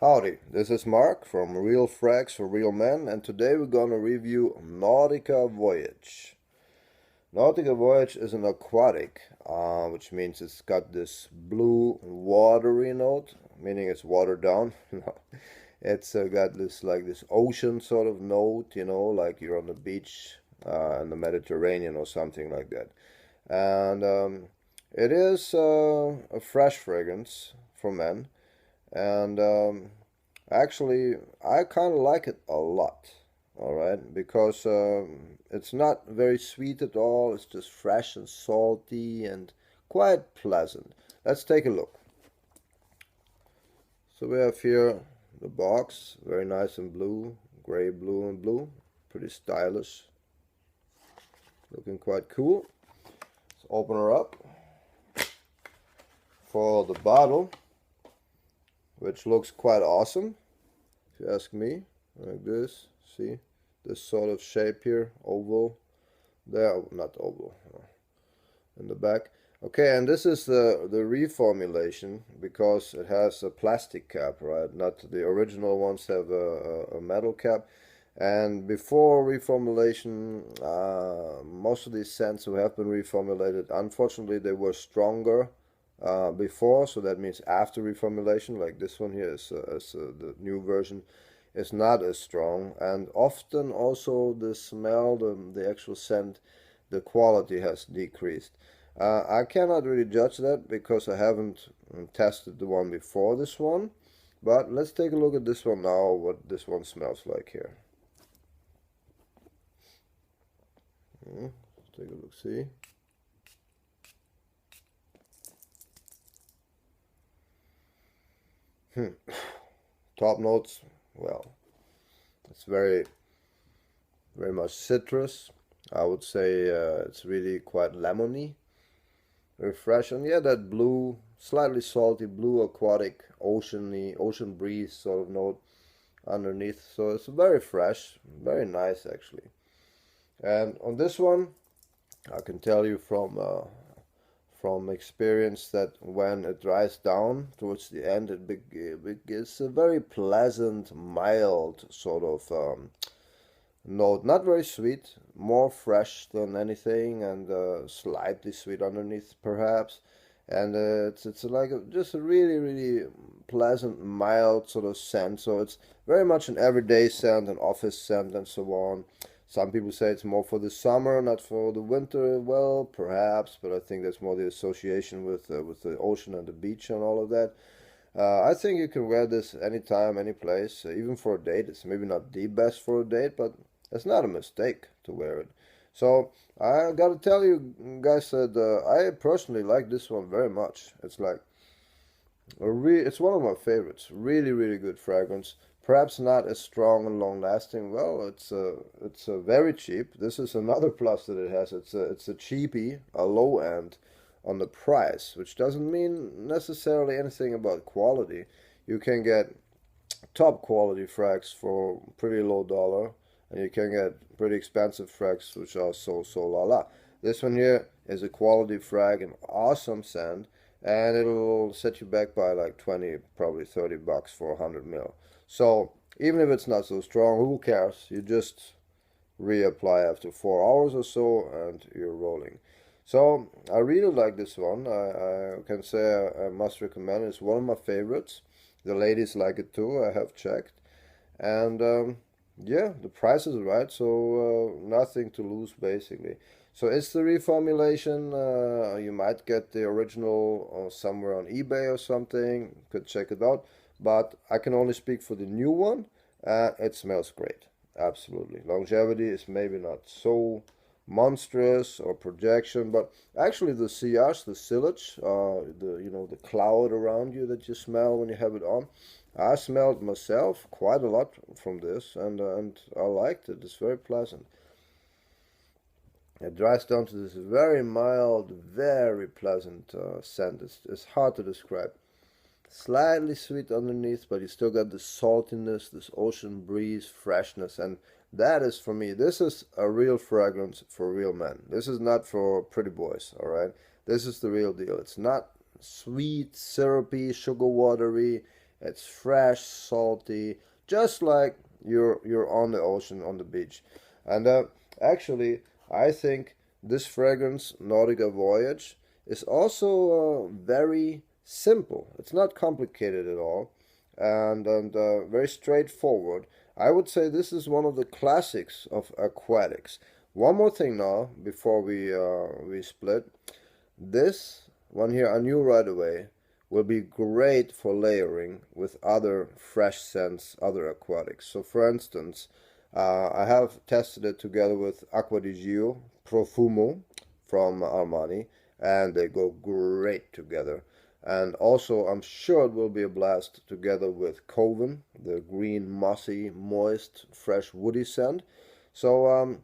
Howdy, this is Mark from Real Frags for Real Men, and today we're gonna review Nautica Voyage. Nautica Voyage is an aquatic, which means it's got this blue watery note, meaning it's watered down. No, it's got this ocean sort of note, like you're on the beach in the Mediterranean or something like that. And it is a fresh fragrance for men. And actually, I kind of like it a lot, all right, because it's not very sweet at all. It's just fresh and salty and quite pleasant. Let's take a look. So we have here the box, very nice and blue, gray, blue, and blue. Pretty stylish. Looking quite cool. Let's open her up. For the bottle, which looks quite awesome, if you ask me, like this. See, this sort of shape here, oval, there, not oval, in the back. Okay, and this is the reformulation, because it has a plastic cap, right? Not the original ones have a metal cap. And before reformulation, most of these scents who have been reformulated, unfortunately, they were stronger before, so that means after reformulation, like this one here is the new version, is not as strong, and often also the smell, the actual scent, the quality has decreased. I cannot really judge that because I haven't tested the one before this one, but let's take a look at this one now, what this one smells like here. Let's take a look, see. Top notes, well, it's very much citrus. I would say it's really quite lemony, very fresh, and yeah, that blue, slightly salty blue aquatic, ocean breeze sort of note underneath. So it's very fresh, very nice actually. And on this one, I can tell you from experience that when it dries down towards the end, it gets a very pleasant, mild sort of note. Not very sweet, more fresh than anything, and slightly sweet underneath perhaps. And it's like just a really pleasant, mild sort of scent. So it's very much an everyday scent, an office scent, and so on. Some people say it's more for the summer, not for the winter. Well, perhaps, but I think that's more the association with the ocean and the beach and all of that. I think you can wear this anytime, any place, even for a date. It's maybe not the best for a date, but it's not a mistake to wear it. So I gotta tell you guys that I personally like this one very much. It's like it's one of my favorites. Really good fragrance. Perhaps not as strong and long lasting. Well, it's very cheap. This is another plus that it has. It's a cheapie, a low end on the price, which doesn't mean necessarily anything about quality. You can get top quality frags for pretty low dollar, and you can get pretty expensive frags which are so la la. This one here is a quality frag, an awesome scent, and it'll set you back by like 20, probably $30 for 100 ml. So even if it's not so strong, who cares? You just reapply after 4 hours or so and you're rolling. So I really like this one. I can say I must recommend it. It's one of my favorites. The ladies like it too, I have checked. And yeah, the price is right, so nothing to lose basically. So it's the reformulation. You might get the original somewhere on eBay or something. Could check it out. But I can only speak for the new one. It smells great, absolutely. Longevity is maybe not so monstrous or projection, but actually the sillage, the silage, the cloud around you that you smell when you have it on. I smelled myself quite a lot from this, and I liked it. It's very pleasant. It dries down to this very mild, very pleasant scent. It's hard to describe. Slightly sweet underneath, but you still got this saltiness, this ocean breeze, freshness, and that is for me, this is a real fragrance for real men. This is not for pretty boys, all right? This is the real deal. It's not sweet, syrupy, sugar watery. It's fresh, salty, just like you're on the ocean, on the beach. And actually, I think this fragrance, Nautica Voyage, is also very simple. It's not complicated at all, and very straightforward. I would say this is one of the classics of aquatics. One more thing now before we split. This one here I knew right away will be great for layering with other fresh scents, other aquatics. So for instance, I have tested it together with Aqua di Gio Profumo from Armani, and they go great together. And also, I'm sure it will be a blast together with Coven, the green, mossy, moist, fresh, woody scent. So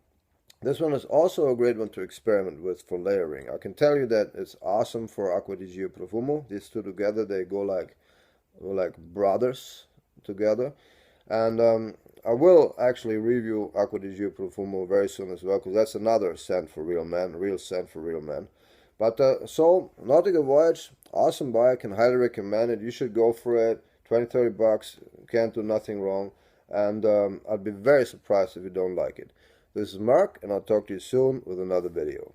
this one is also a great one to experiment with for layering. I can tell you that it's awesome for Aqua di Gio Profumo. These two together, they go like brothers together. And I will actually review Aqua di Gio Profumo very soon as well, because that's another scent for real men, real scent for real men. But so, Nautica Voyage, awesome buy. I can highly recommend it. You should go for it. 20-30 bucks, can't do nothing wrong. And I'd be very surprised if you don't like it. This is Mark, and I'll talk to you soon with another video.